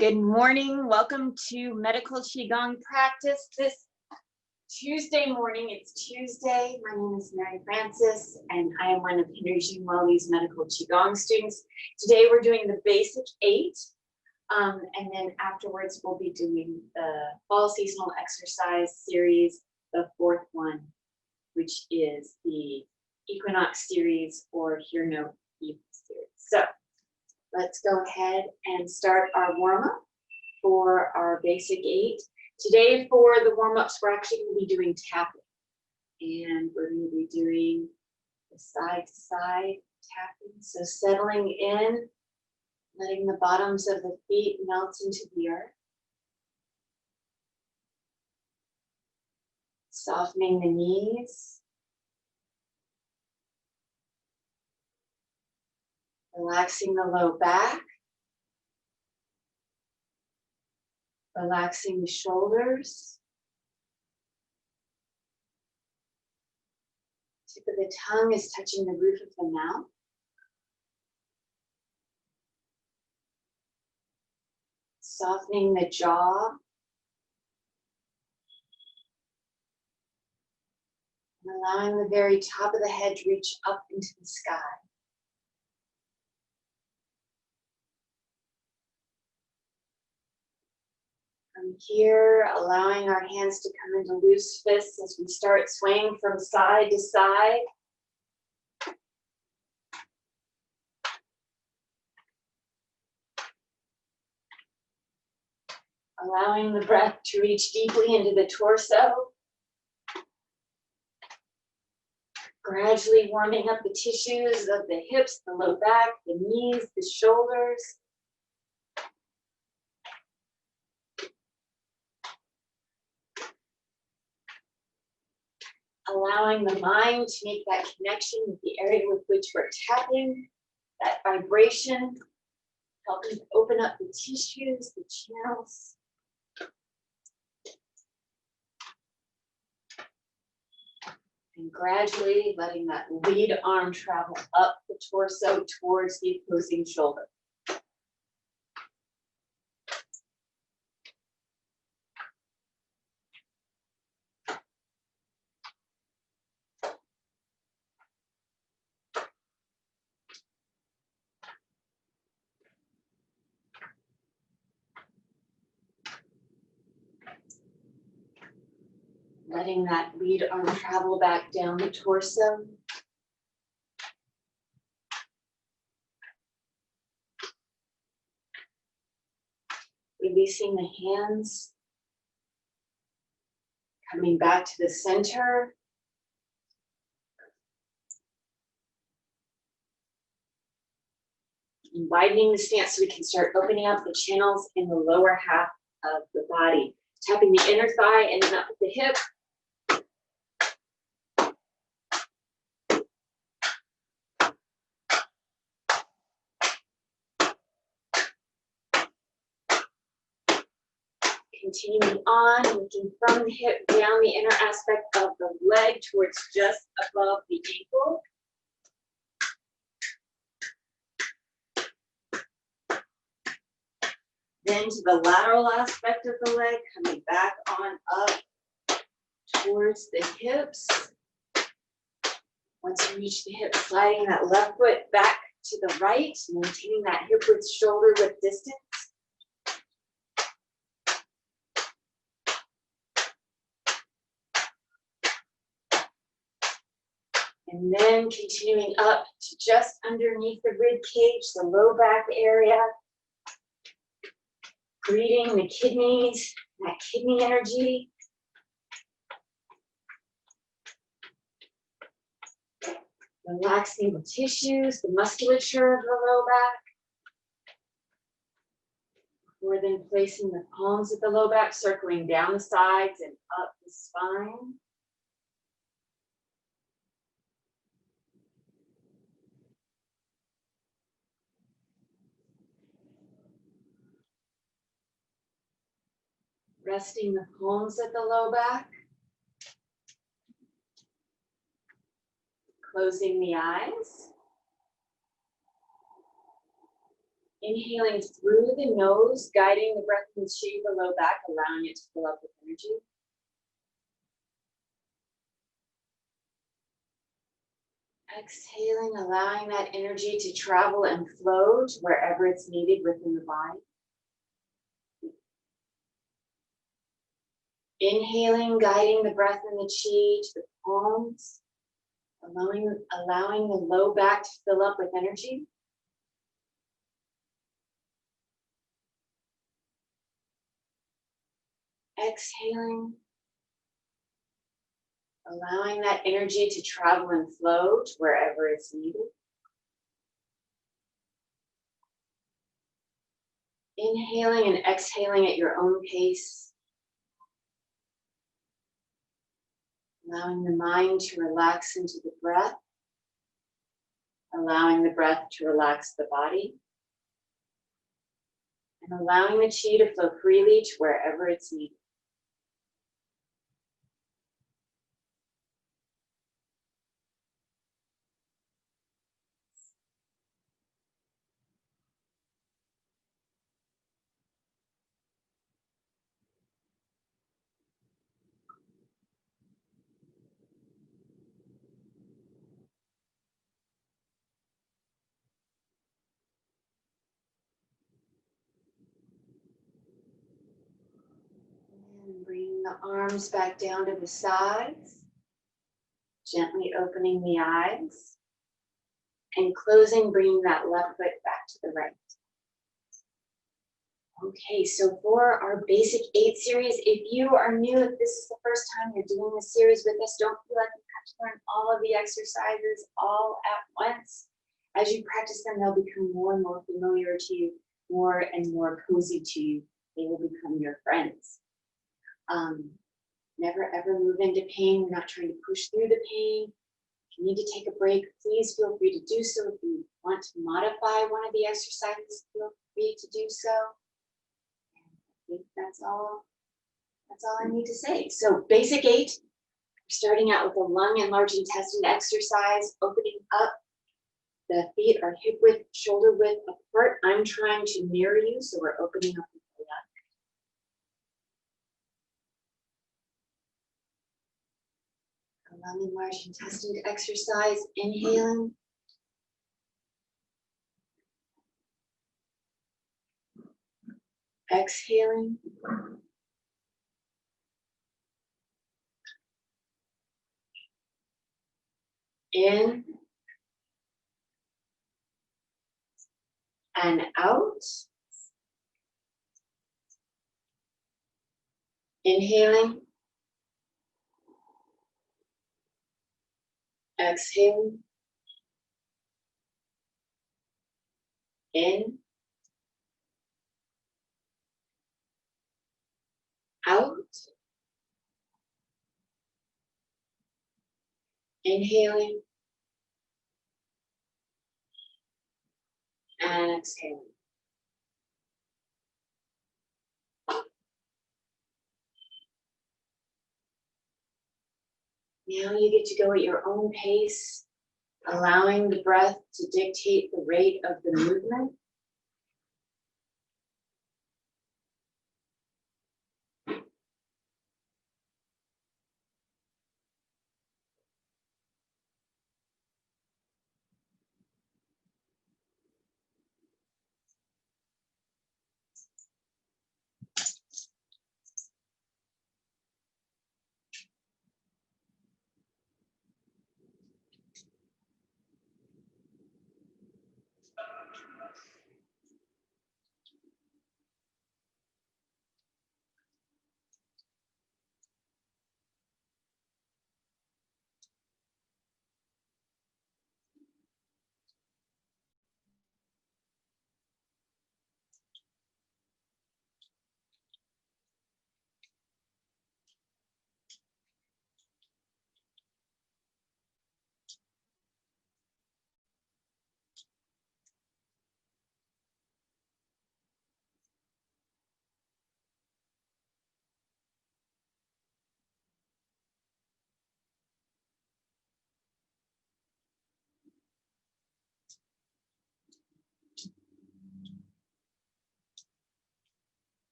Good morning. Welcome to medical Qigong practice this Tuesday morning. It's Tuesday. My name is Mary Francis, and I am one of Henry Wellby's medical Qigong students. Today we're doing the basic 8, and then afterwards we'll be doing the fall seasonal exercise series, the 4th one, which is the equinox series or hear no evil series. So let's go ahead and start our warm-up for our basic 8. Today for the warm-ups, we're actually going to be doing tapping. And we're going to be doing the side-to-side tapping. So settling in, letting the bottoms of the feet melt into the earth. Softening the knees. Relaxing the low back. Relaxing the shoulders. Tip of the tongue is touching the roof of the mouth. Softening the jaw. And allowing the very top of the head to reach up into the sky. From here, allowing our hands to come into loose fists as we start swaying from side to side. Allowing the breath to reach deeply into the torso. Gradually warming up the tissues of the hips, the low back, the knees, the shoulders. Allowing the mind to make that connection with the area with which we're tapping, that vibration, helping to open up the tissues, the channels. And gradually letting that lead arm travel up the torso towards the opposing shoulder. Letting that lead arm travel back down the torso. Releasing the hands. Coming back to the center. And widening the stance so we can start opening up the channels in the lower half of the body. Tapping the inner thigh and then up at the hip. Continuing on, looking from the hip down the inner aspect of the leg towards just above the ankle. Then to the lateral aspect of the leg, coming back on up towards the hips. Once you reach the hip, sliding that left foot back to the right, maintaining that hip width shoulder width distance. And then continuing up to just underneath the rib cage, the low back area. Greeting the kidneys, that kidney energy. Relaxing the tissues, the musculature of the low back. Before then placing the palms of the low back, circling down the sides and up the spine. Resting the palms at the low back. Closing the eyes. Inhaling through the nose, guiding the breath in the chi, the low back, allowing it to fill up with energy. Exhaling, allowing that energy to travel and flow to wherever it's needed within the body. Inhaling, guiding the breath in the chi to the palms, allowing the low back to fill up with energy. Exhaling, allowing that energy to travel and flow to wherever it's needed. Inhaling and exhaling at your own pace. Allowing the mind to relax into the breath. Allowing the breath to relax the body. And allowing the chi to flow freely to wherever it's needed. And bringing the arms back down to the sides. Gently opening the eyes. And closing, bringing that left foot back to the right. Okay, so for our basic 8 series, if you are new, if this is the first time you're doing this series with us, don't feel like you have to learn all of the exercises all at once. As you practice them, they'll become more and more familiar to you, more and more cozy to you. They will become your friends. Never ever move into pain. We're not trying to push through the pain. If you need to take a break, please feel free to do so. If you want to modify one of the exercises, feel free to do so. I think that's all I need to say. So basic 8, we're starting out with a lung and large intestine exercise, opening up. The feet are hip width, shoulder width apart. I'm trying to mirror you, so we're opening up with the left. A lung and large intestine exercise, inhaling. Exhaling. In and out. Inhaling. Exhaling. In. Out. Inhaling. And exhaling. Now you get to go at your own pace, allowing the breath to dictate the rate of the movement.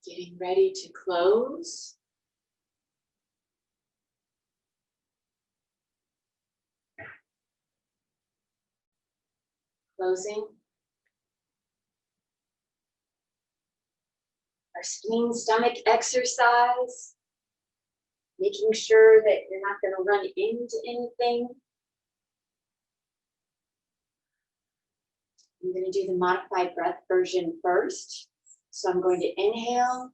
Getting ready to close. Closing. Our spleen stomach exercise. Making sure that you're not going to run into anything. I'm going to do the modified breath version first. So I'm going to inhale.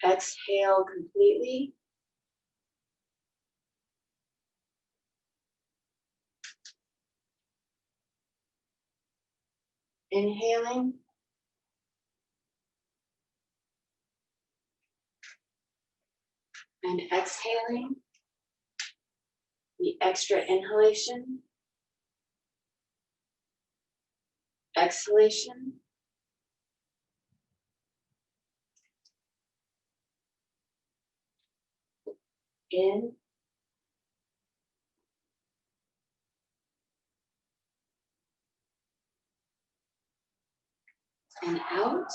Exhale completely. Inhaling. And exhaling. The extra inhalation. Exhalation. In. And out.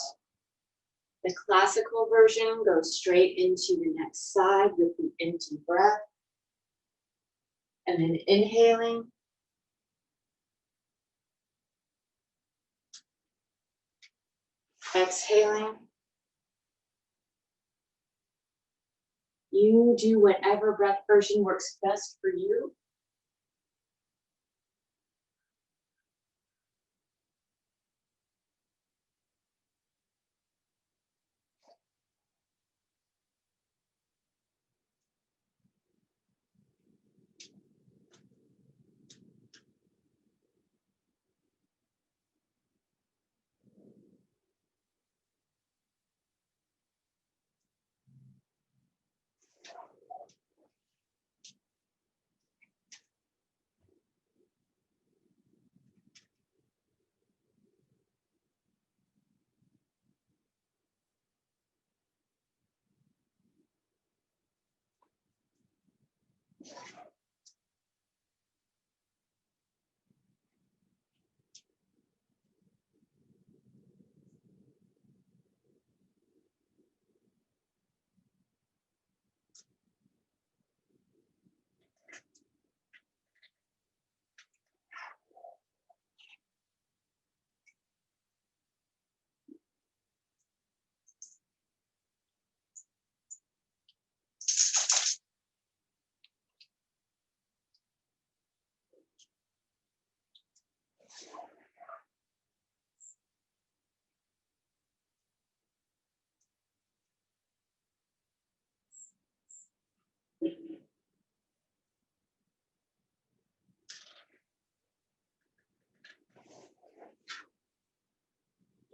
The classical version goes straight into the next side with the empty breath. And then inhaling. Exhaling. You do whatever breath version works best for you.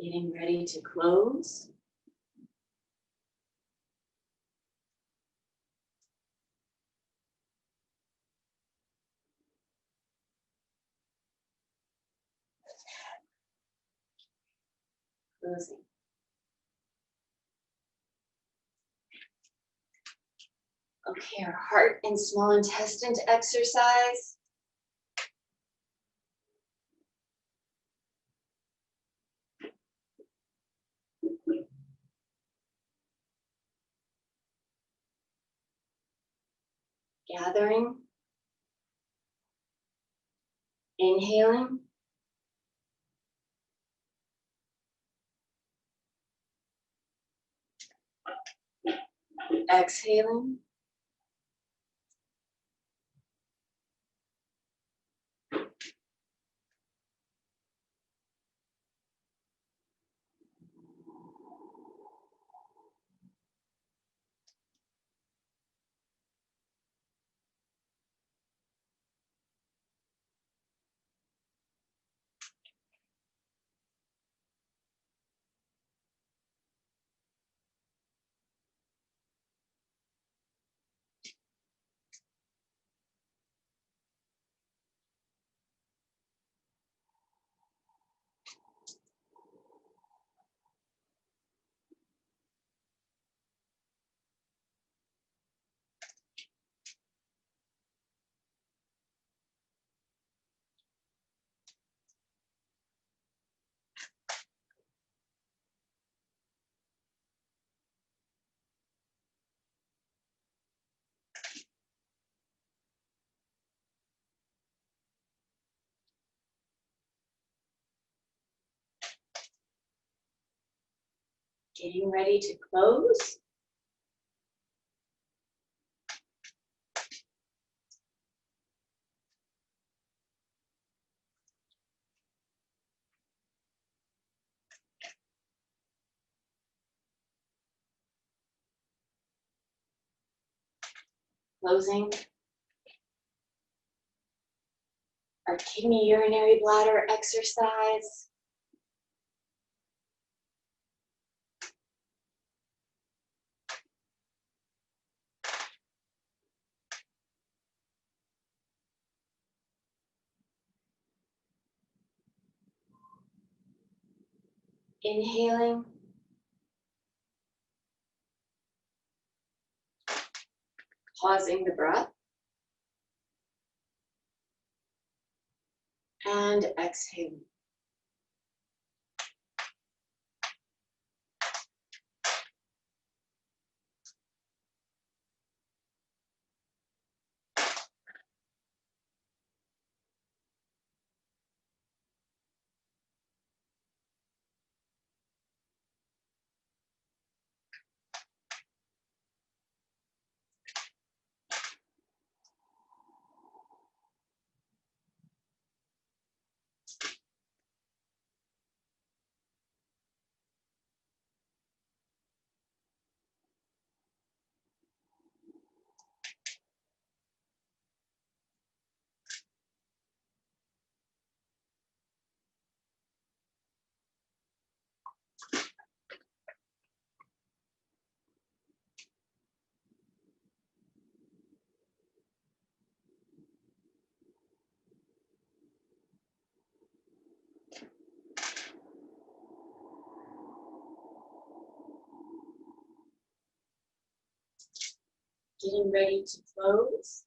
Getting ready to close. closing. Okay, our heart and small intestine to exercise. Gathering. Inhaling. Exhaling. Getting ready to close. Closing. Our kidney urinary bladder exercise. Inhaling. Pausing the breath. And exhaling. Getting ready to close.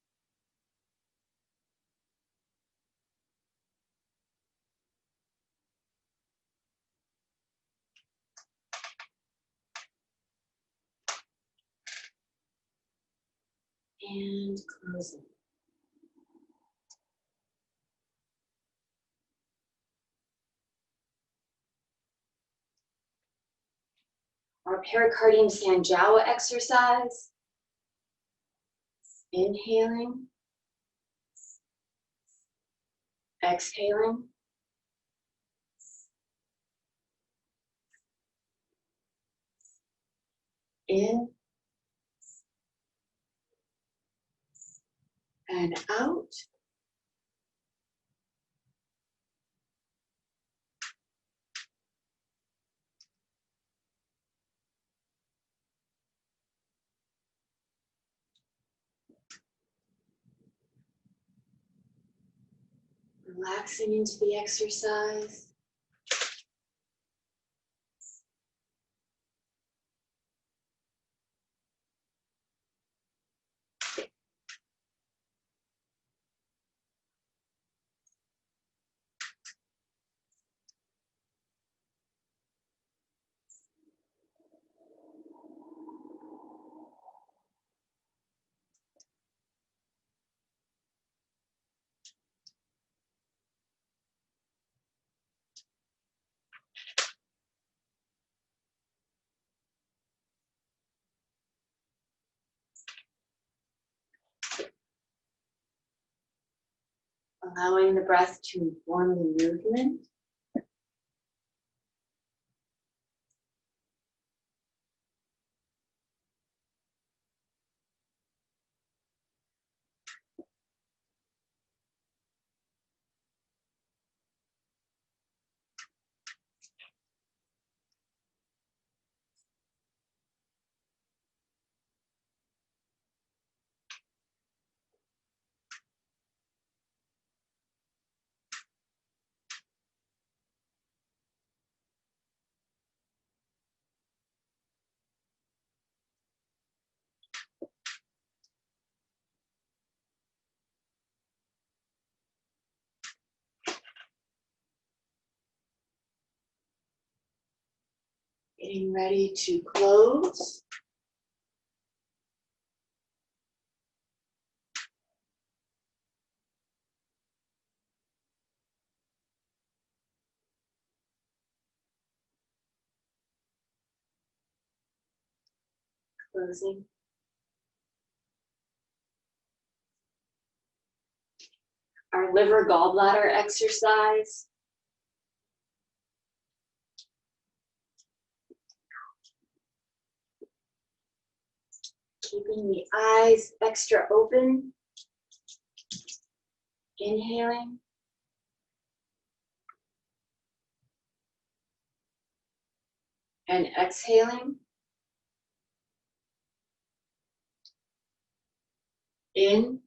And closing. Our pericardium Sanjiao exercise. Inhaling. Exhaling. In. And out. Relaxing into the exercise. allowing the breath to inform the movement. Getting ready to close. Closing. Our liver gallbladder exercise. Keeping the eyes extra open. Inhaling. And exhaling. In.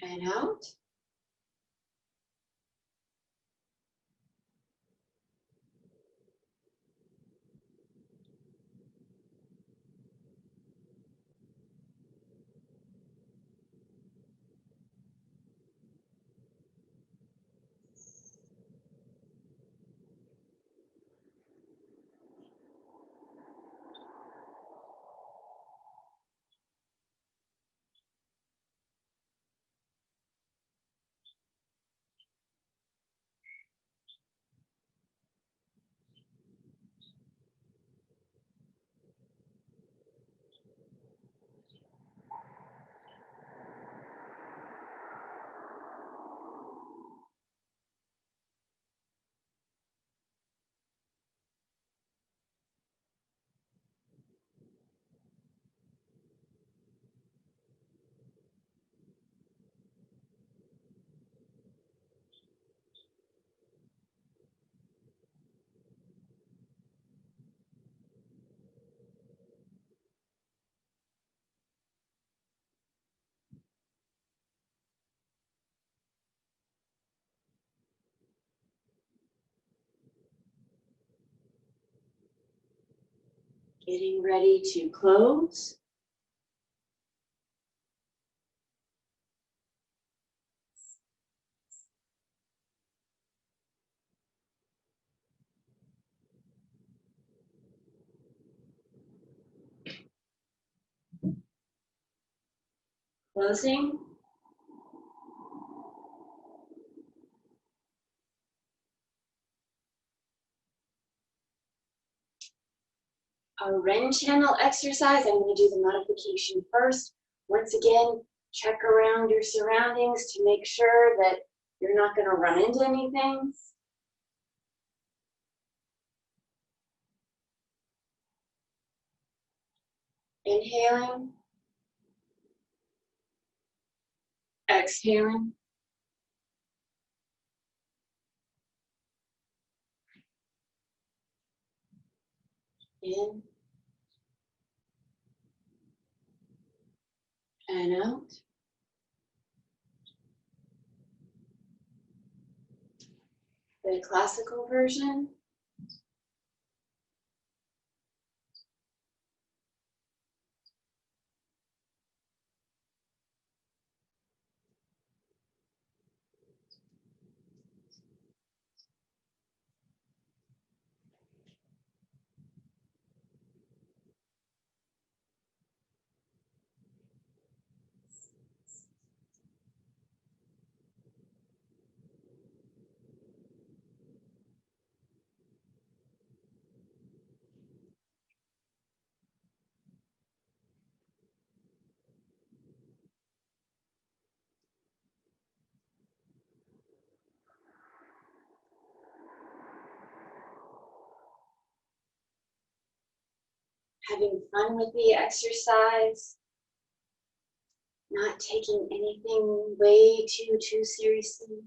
And out. Getting ready to close. Closing. A Ren channel exercise. I'm going to do the modification first. Once again, check around your surroundings to make sure that you're not going to run into anything. Inhaling. Exhaling. In. And out. The classical version. having fun with the exercise, not taking anything way too seriously.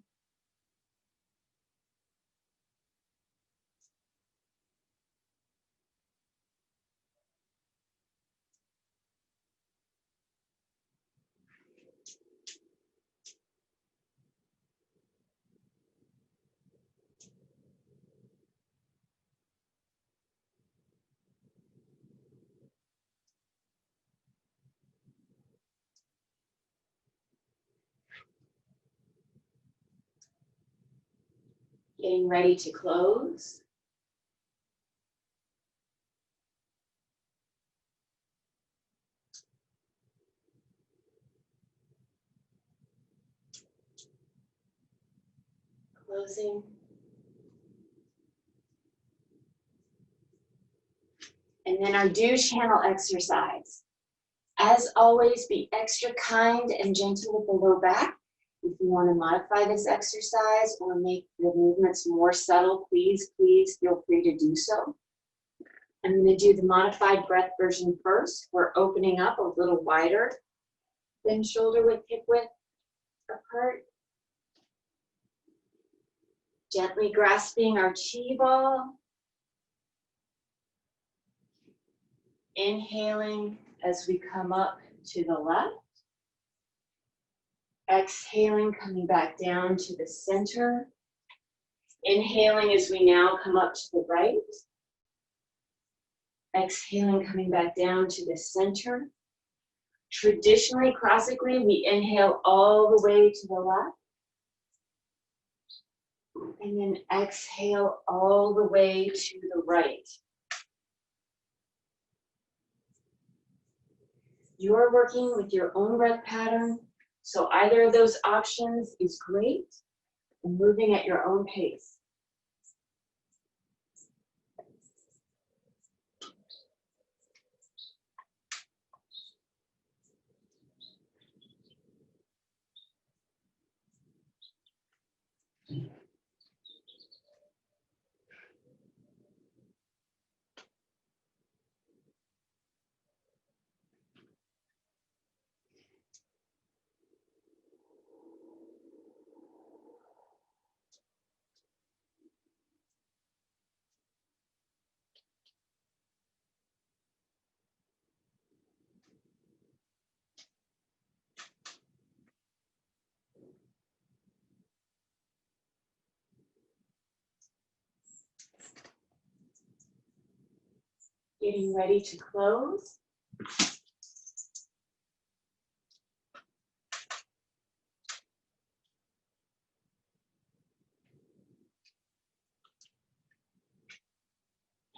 Getting ready to close. Closing. And then our do channel exercise. As always, be extra kind and gentle with the low back. If you want to modify this exercise or make the movements more subtle, please feel free to do so. I'm going to do the modified breath version first. We're opening up a little wider than shoulder width, hip width apart. Gently grasping our chi ball. Inhaling as we come up to the left. Exhaling, coming back down to the center. Inhaling as we now come up to the right. Exhaling, coming back down to the center. Traditionally, classically, we inhale all the way to the left. And then exhale all the way to the right. You're working with your own breath pattern, so either of those options is great, and moving at your own pace. Getting ready to close.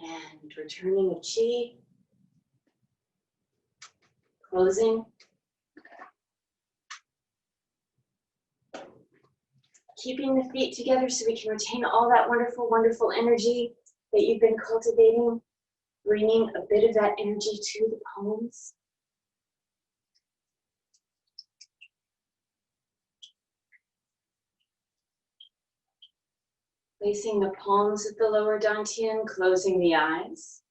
And returning the chi. Closing. Keeping the feet together so we can retain all that wonderful, wonderful energy that you've been cultivating. Bringing a bit of that energy to the palms. Placing the palms at the lower dantian, closing the eyes.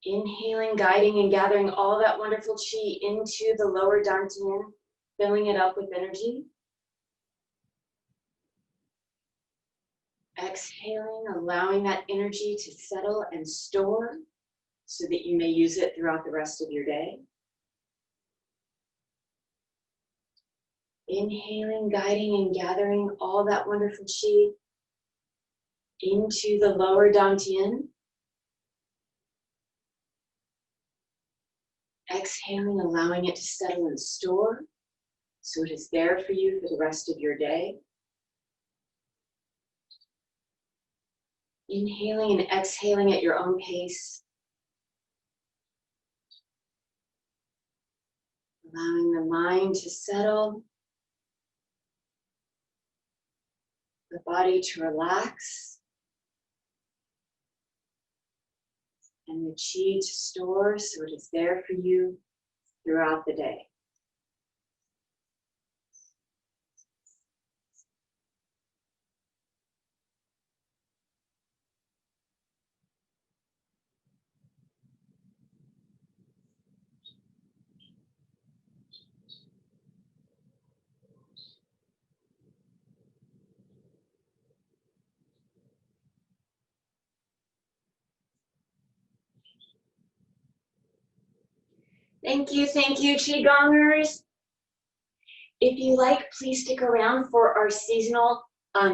Inhaling, guiding, and gathering all that wonderful chi into the lower dantian, filling it up with energy. Exhaling, allowing that energy to settle and store so that you may use it throughout the rest of your day. Inhaling, guiding, and gathering all that wonderful chi into the lower dantian. Exhaling, allowing it to settle and store so it is there for you for the rest of your day. Inhaling and exhaling at your own pace. Allowing the mind to settle, the body to relax, and the chi to store so it is there for you throughout the day. Thank you, Qigongers. If you like, please stick around for our seasonal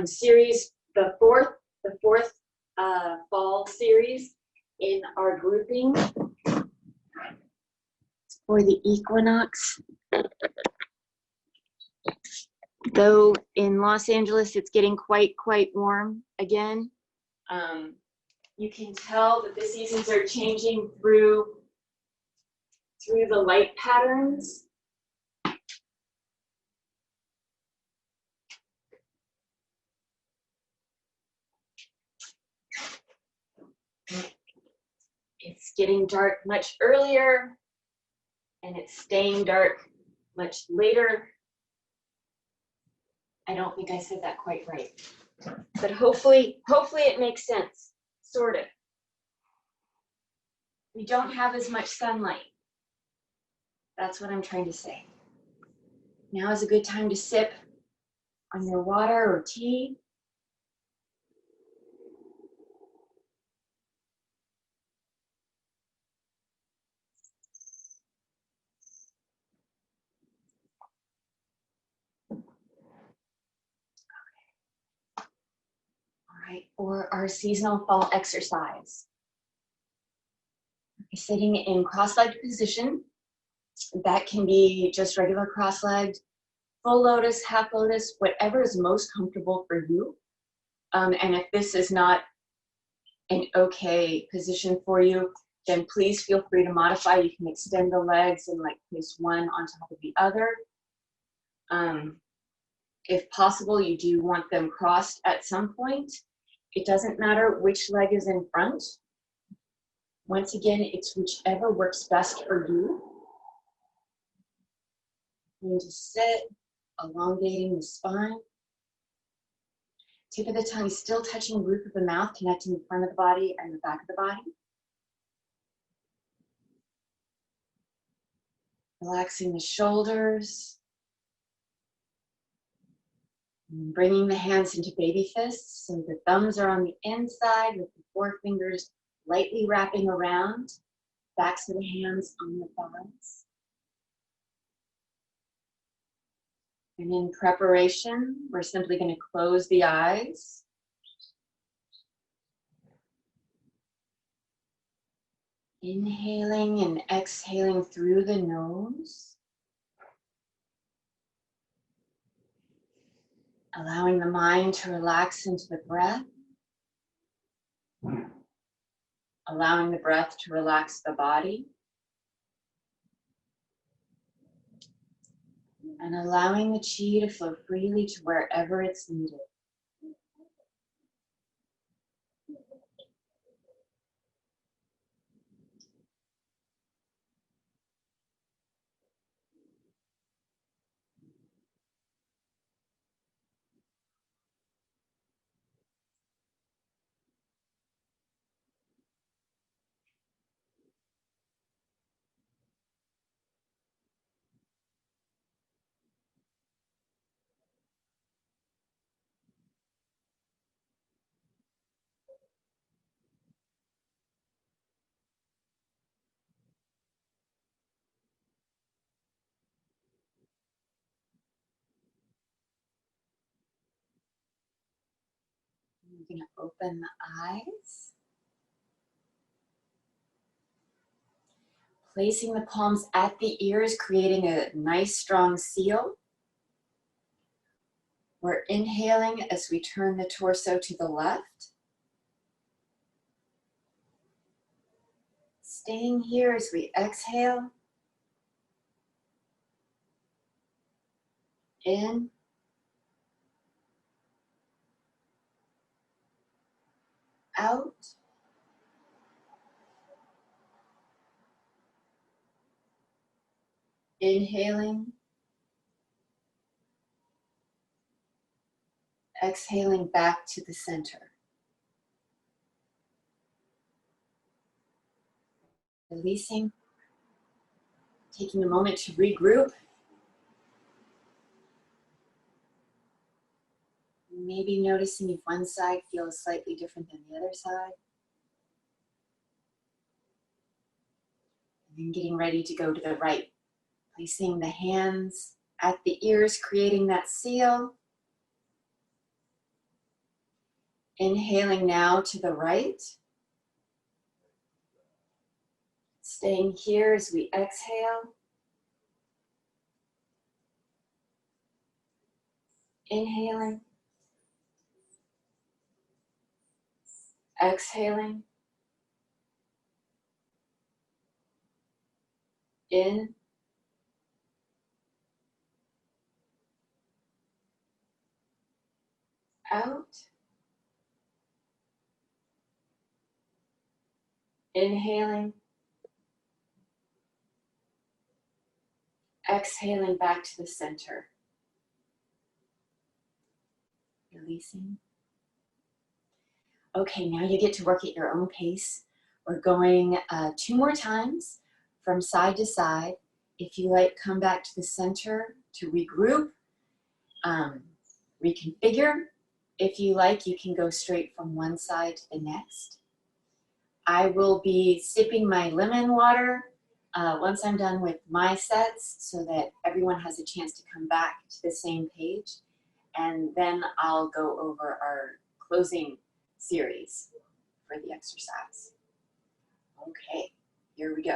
series, the fourth fall series in our grouping for the equinox. Though in Los Angeles, it's getting quite warm again. You can tell that the seasons are changing through the light patterns. It's getting dark much earlier, and it's staying dark much later. I don't think I said that quite right, but hopefully it makes sense, sort of. We don't have as much sunlight. That's what I'm trying to say. Now is a good time to sip on your water or tea. All right, or our seasonal fall exercise. Sitting in cross-legged position. That can be just regular cross-legged, full lotus, half lotus, whatever is most comfortable for you. And if this is not an okay position for you, then please feel free to modify. You can extend the legs and like place one on top of the other. If possible, you do want them crossed at some point. It doesn't matter which leg is in front. Once again, it's whichever works best for you. You need to sit, elongating the spine. Tip of the tongue still touching the roof of the mouth, connecting the front of the body and the back of the body. Relaxing the shoulders. And bringing the hands into baby fists. So the thumbs are on the inside with the forefingers lightly wrapping around. Backs of the hands on the thighs. And in preparation, we're simply going to close the eyes. Inhaling and exhaling through the nose. Allowing the mind to relax into the breath. Allowing the breath to relax the body. And allowing the chi to flow freely to wherever it's needed. You're going to open the eyes. Placing the palms at the ears, creating a nice strong seal. We're inhaling as we turn the torso to the left. Staying here as we exhale. In. Out. Inhaling. Exhaling back to the center. Releasing. Taking a moment to regroup. Maybe noticing if one side feels slightly different than the other side. And getting ready to go to the right. Placing the hands at the ears, creating that seal. Inhaling now to the right. Staying here as we exhale. Inhaling. Exhaling. In. Out. Inhaling. Exhaling back to the center. Releasing. Okay, now you get to work at your own pace. We're going 2 more times from side to side. If you like, come back to the center to regroup, reconfigure. If you like, you can go straight from one side to the next. I will be sipping my lemon water once I'm done with my sets so that everyone has a chance to come back to the same page. And then I'll go over our closing series for the exercise. Okay, here we go.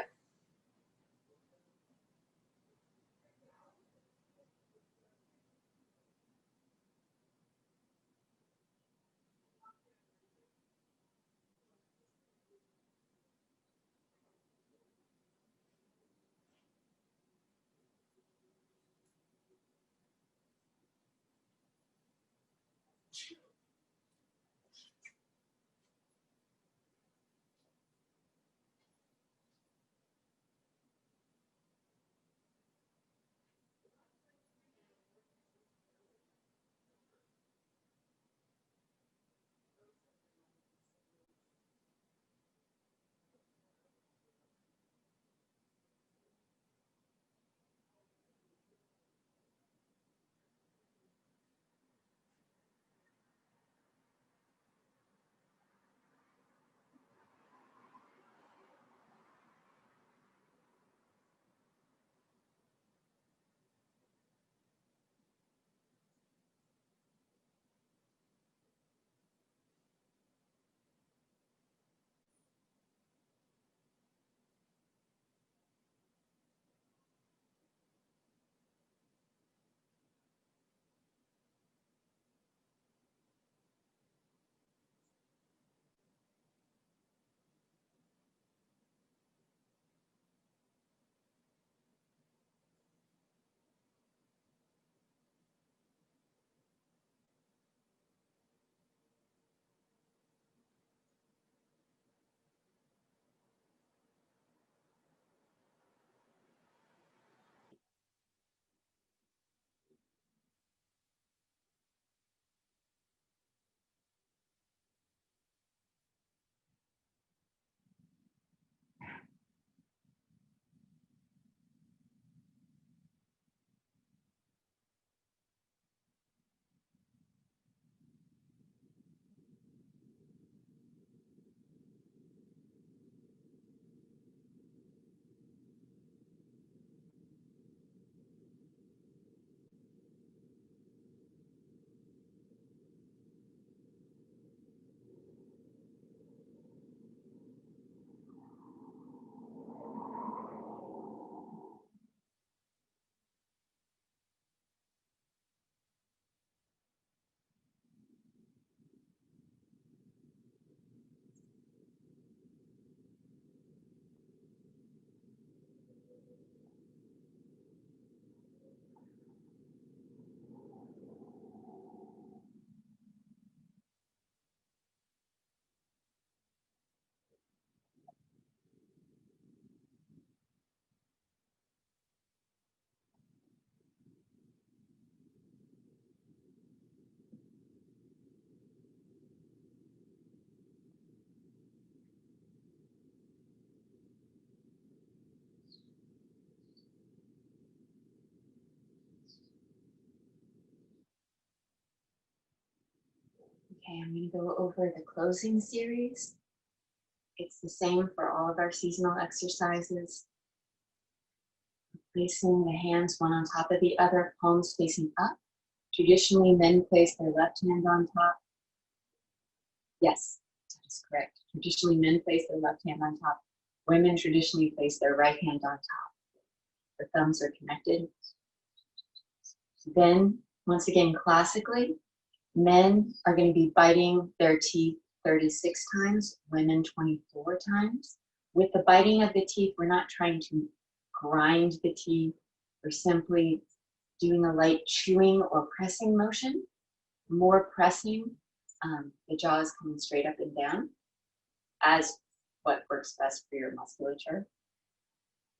Okay, I'm going to go over the closing series. It's the same for all of our seasonal exercises. Placing the hands one on top of the other, palms facing up. Traditionally, men place their left hand on top. Yes, that is correct. Traditionally, men place their left hand on top. Women traditionally place their right hand on top. The thumbs are connected. Then, once again, classically, men are going to be biting their teeth 36 times, women 24 times. With the biting of the teeth, we're not trying to grind the teeth. We're simply doing a light chewing or pressing motion. More pressing, the jaw is coming straight up and down as what works best for your musculature.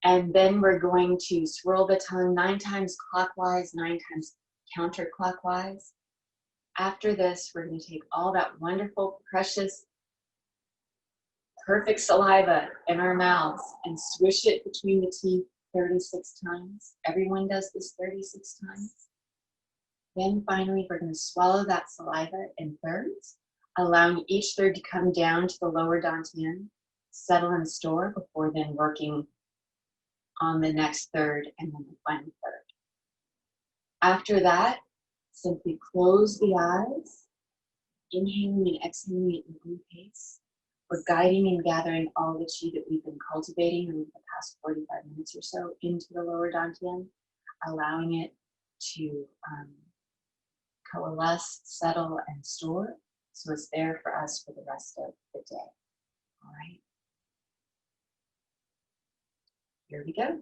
And then we're going to swirl the tongue 9 times clockwise, 9 times counterclockwise. After this, we're going to take all that wonderful, precious, perfect saliva in our mouths and swish it between the teeth 36 times. Everyone does this 36 times. Then finally, we're going to swallow that saliva in thirds, allowing each third to come down to the lower dantian, settle and store before then working on the next third and then the final third. After that, simply close the eyes, inhaling and exhaling at your own pace. We're guiding and gathering all the chi that we've been cultivating over the past 45 minutes or so into the lower dantian, allowing it to coalesce, settle, and store, so it's there for us for the rest of the day. All right. Here we go.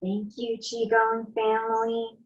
Thank you, Qigong family.